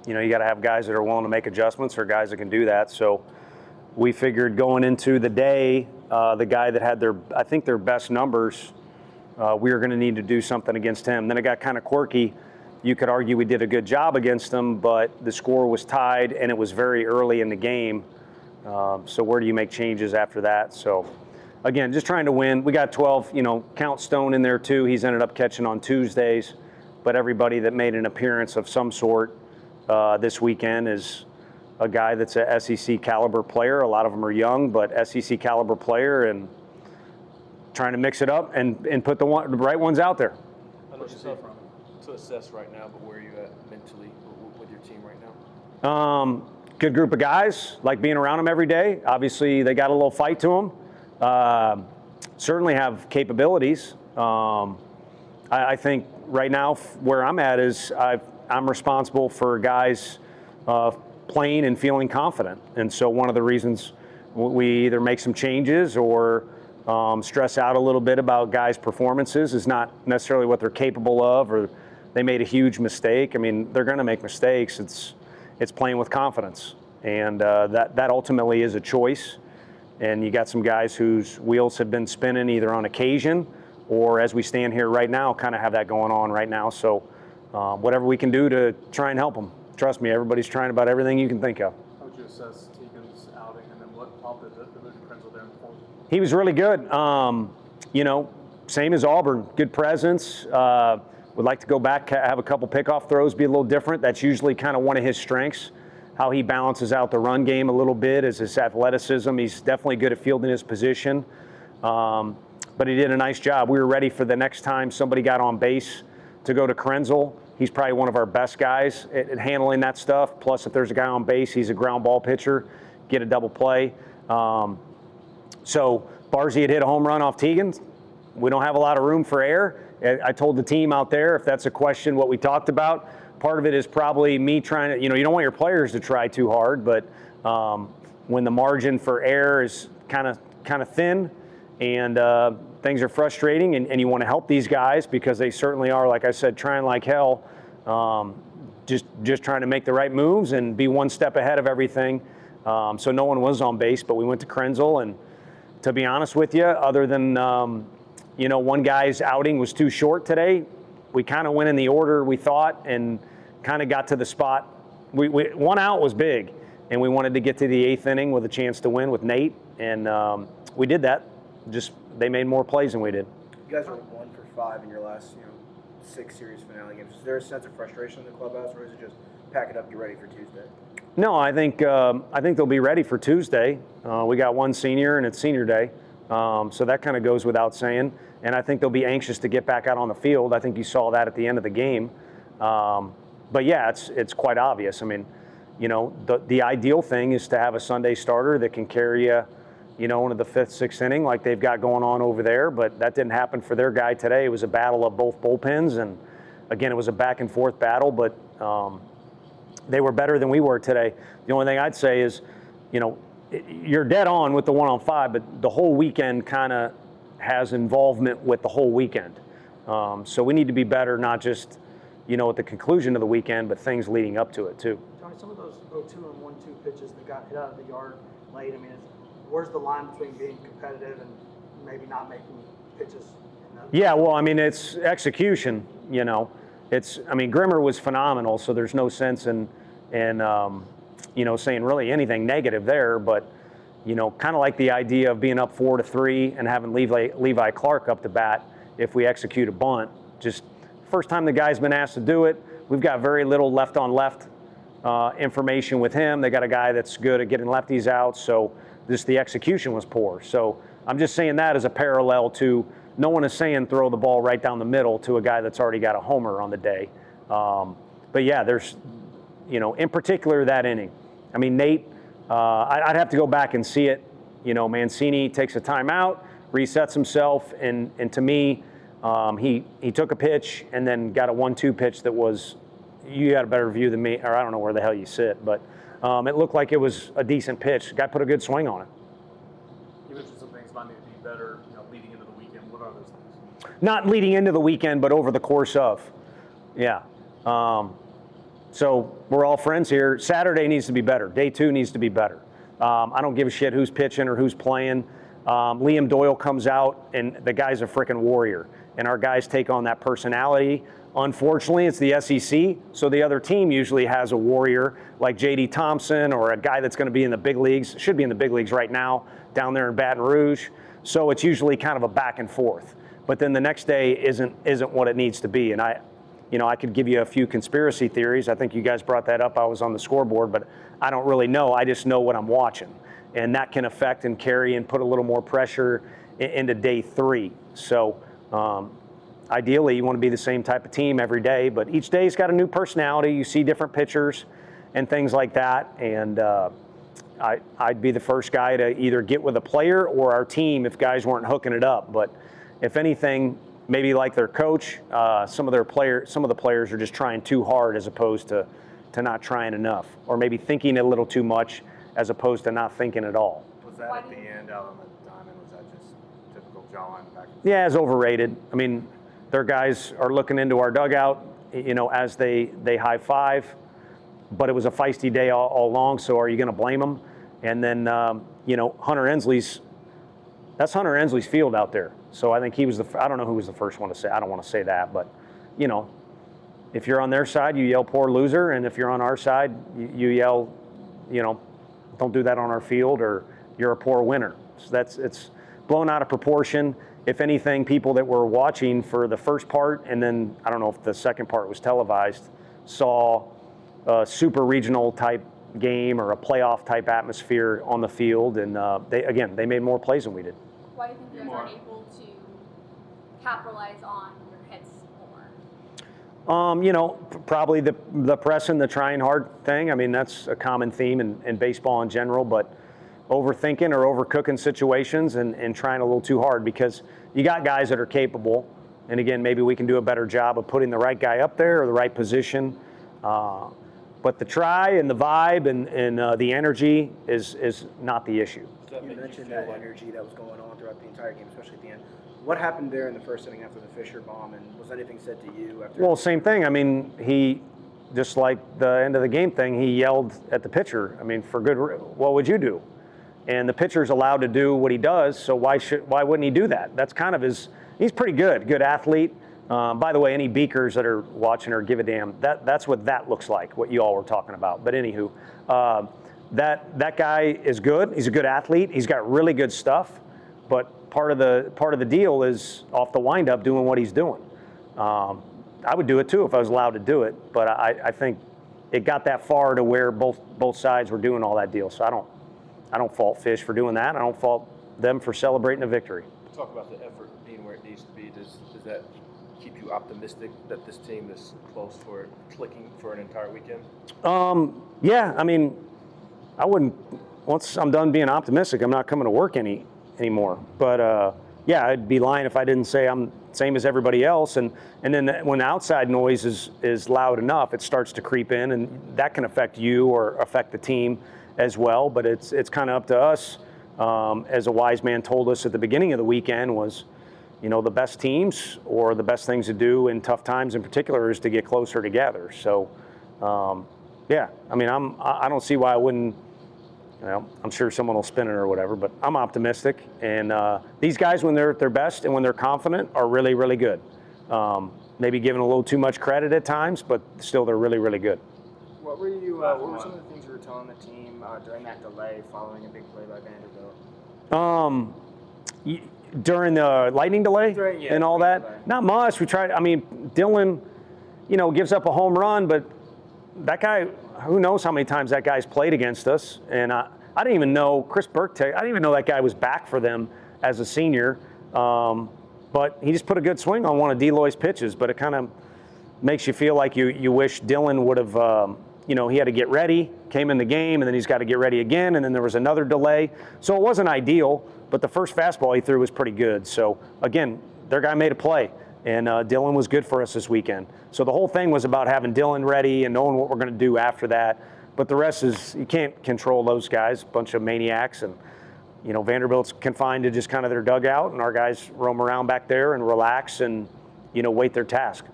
you got to have guys that are willing to make adjustments or guys that can do that. So we figured going into the day, the guy that had I think their best numbers, we were going to need to do something against him. Then it got kind of quirky. You could argue we did a good job against them, but the score was tied and it was very early in the game. So where do you make changes after that? So again, just trying to win. We got 12, count Stone in there too. He's ended up catching on Tuesdays, but everybody that made an appearance of some sort this weekend is a guy that's a SEC caliber player. A lot of them are young, but SEC caliber player, and trying to mix it up and put the right ones out there. I know it's tough to assess right now, but where are you at mentally with your team right now? Good group of guys, like being around them every day. Obviously, they got a little fight to them. Certainly have capabilities. I think right now where I'm at is I'm responsible for guys playing and feeling confident. And so one of the reasons we either make some changes or stress out a little bit about guys' performances is not necessarily what they're capable of, or they made a huge mistake. I mean, they're going to make mistakes. It's playing with confidence, and that ultimately is a choice. And you got some guys whose wheels have been spinning either on occasion or as we stand here right now, kind of have that going on right now. So whatever we can do to try and help them. Trust me, everybody's trying about everything you can think of. How would you assess Teagan's outing, and then what prompted the move to Krenzel there in the fourth? He was really good. Same as Auburn, good presence. Would like to go back, have a couple pickoff throws, be a little different. That's usually kind of one of his strengths. How he balances out the run game a little bit is his athleticism. He's definitely good at fielding his position. But he did a nice job. We were ready for the next time somebody got on base to go to Krenzel. He's probably one of our best guys at handling that stuff. Plus, if there's a guy on base, he's a ground ball pitcher, get a double play. So Barzy had hit a home run off Teagan. We don't have a lot of room for air. I told the team out there, if that's a question, what we talked about, part of it is probably me trying to, you don't want your players to try too hard, but when the margin for error is kind of thin and things are frustrating and you want to help these guys because they certainly are, like I said, trying like hell, just trying to make the right moves and be one step ahead of everything. So no one was on base, but we went to Krenzel, and to be honest with you, other than one guy's outing was too short today, we kind of went in the order we thought and kind of got to the spot. One out was big, and we wanted to get to the 8th inning with a chance to win with Nate, and we did that. Just they made more plays than we did. You guys are 1 for 5 in your last 6 series finale games. Is there a sense of frustration in the clubhouse, or is it just pack it up, get ready for Tuesday? No, I think they'll be ready for Tuesday. We got one senior, and it's senior day, so that kind of goes without saying. And I think they'll be anxious to get back out on the field. I think you saw that at the end of the game. But yeah, it's quite obvious. I mean, the ideal thing is to have a Sunday starter that can carry you, into the 5th, 6th inning like they've got going on over there. But that didn't happen for their guy today. It was a battle of both bullpens, and again, it was a back and forth battle. But they were better than we were today. The only thing I'd say is, you're dead on with the 1-on-5, but the whole weekend kind of has involvement with the whole weekend. So we need to be better, not just, at the conclusion of the weekend, but things leading up to it too. Tony, some of those 0-2 and 1-2 pitches that got hit out of the yard late, where's the line between being competitive and maybe not making pitches? Yeah, well, it's execution, Grimmer was phenomenal, so there's no sense in saying really anything negative there, but kind of like the idea of being up 4-3 and having Levi Clark up to bat if we execute a bunt. Just first time the guy's been asked to do it. We've got very little left on left information with him. They got a guy that's good at getting lefties out, so just the execution was poor. So I'm just saying that as a parallel to, no one is saying throw the ball right down the middle to a guy that's already got a homer on the day. But yeah, there's, in particular that inning. Nate, I'd have to go back and see it. Mancini takes a timeout, resets himself, and to me, he took a pitch and then got a 1-2 pitch that was, you had a better view than me, or I don't know where the hell you sit, but it looked like it was a decent pitch. The guy put a good swing on it. You mentioned some things might need to be better, leading into the weekend. What are those things? Not leading into the weekend, but over the course of. Yeah. So we're all friends here. Saturday needs to be better. Day 2 needs to be better. I don't give a shit who's pitching or who's playing. Liam Doyle comes out, and the guy's a freaking warrior. And our guys take on that personality. Unfortunately, it's the SEC, so the other team usually has a warrior like J.D. Thompson or a guy that's going to be in the big leagues, should be in the big leagues right now, down there in Baton Rouge. So it's usually kind of a back and forth. But then the next day isn't what it needs to be. And I could give you a few conspiracy theories. I think you guys brought that up. I was on the scoreboard, but I don't really know. I just know what I'm watching. And that can affect and carry and put a little more pressure into day 3. So ideally, you want to be the same type of team every day, but each day's got a new personality. You see different pitchers and things like that. And I'd be the first guy to either get with a player or our team if guys weren't hooking it up. But if anything, maybe like their coach, some of the players are just trying too hard as opposed to not trying enough, or maybe thinking a little too much as opposed to not thinking at all. Was that at the end out on the diamond? Was that just typical jawline back? Yeah, it's overrated. I mean, their guys are looking into our dugout, as they high five, but it was a feisty day all along. So are you going to blame them? And then Hunter Ensley's field out there. So I think he was I don't know who was the first one to say. I don't want to say that, but if you're on their side, you yell "poor loser," and if you're on our side, you yell, don't do that on our field, or you're a poor winner. So it's blown out of proportion. If anything, people that were watching for the first part, and then I don't know if the second part was televised, saw a super regional type game or a playoff type atmosphere on the field, and they made more plays than we did. Why do you think you guys aren't able to capitalize on your hits more? Probably the pressing, the trying hard thing. I mean, that's a common theme in baseball in general, but overthinking or overcooking situations and trying a little too hard, because you got guys that are capable. And again, maybe we can do a better job of putting the right guy up there or the right position. But the try and the vibe and the energy is not the issue. You mentioned that energy that was going on throughout the entire game, especially at the end. What happened there in the first inning after the Fisher bomb, and was anything said to you after? Well, same thing. I mean, he, just like the end of the game thing, he yelled at the pitcher. I mean, for good, what would you do? And the pitcher's allowed to do what he does, so why wouldn't he do that? That's kind of he's pretty good athlete. By the way, any Beakers that are watching or give a damn, that's what that looks like, what you all were talking about. But anywho, that guy is good. He's a good athlete. He's got really good stuff. But part of the deal is off the windup doing what he's doing. I would do it too if I was allowed to do it. But I think it got that far to where both sides were doing all that deal. So I don't fault Fish for doing that. I don't fault them for celebrating a victory. Talk about the effort being where it needs to be. Does that keep you optimistic that this team is close for clicking for an entire weekend? Yeah, I mean, I wouldn't. Once I'm done being optimistic, I'm not coming to work anymore. But yeah, I'd be lying if I didn't say I'm same as everybody else. And then when the outside noise is loud enough, it starts to creep in, and that can affect you or affect the team as well. But it's kind of up to us. As a wise man told us at the beginning of the weekend, was, the best teams or the best things to do in tough times in particular is to get closer together. So, yeah, I mean, I don't see why I wouldn't. I'm sure someone will spin it or whatever, but I'm optimistic. And these guys, when they're at their best and when they're confident, are really, really good. Maybe given a little too much credit at times, but still they're really, really good. What were some of the things you were telling the team during that delay following a big play by Vanderbilt? During the lightning delay and all that, delay. Not much. We tried. I mean, Dylan, gives up a home run, but that guy, who knows how many times that guy's played against us. And I didn't even know Chris Burke. I didn't even know that guy was back for them as a senior. But he just put a good swing on one of Deloy's pitches. But it kind of makes you feel like you wish Dylan would have. He had to get ready, came in the game, and then he's got to get ready again, and then there was another delay. So it wasn't ideal, but the first fastball he threw was pretty good. So, again, their guy made a play, and Dylan was good for us this weekend. So the whole thing was about having Dylan ready and knowing what we're going to do after that. But the rest is, you can't control those guys, a bunch of maniacs. And, Vanderbilt's confined to just kind of their dugout, and our guys roam around back there and relax and, wait their task.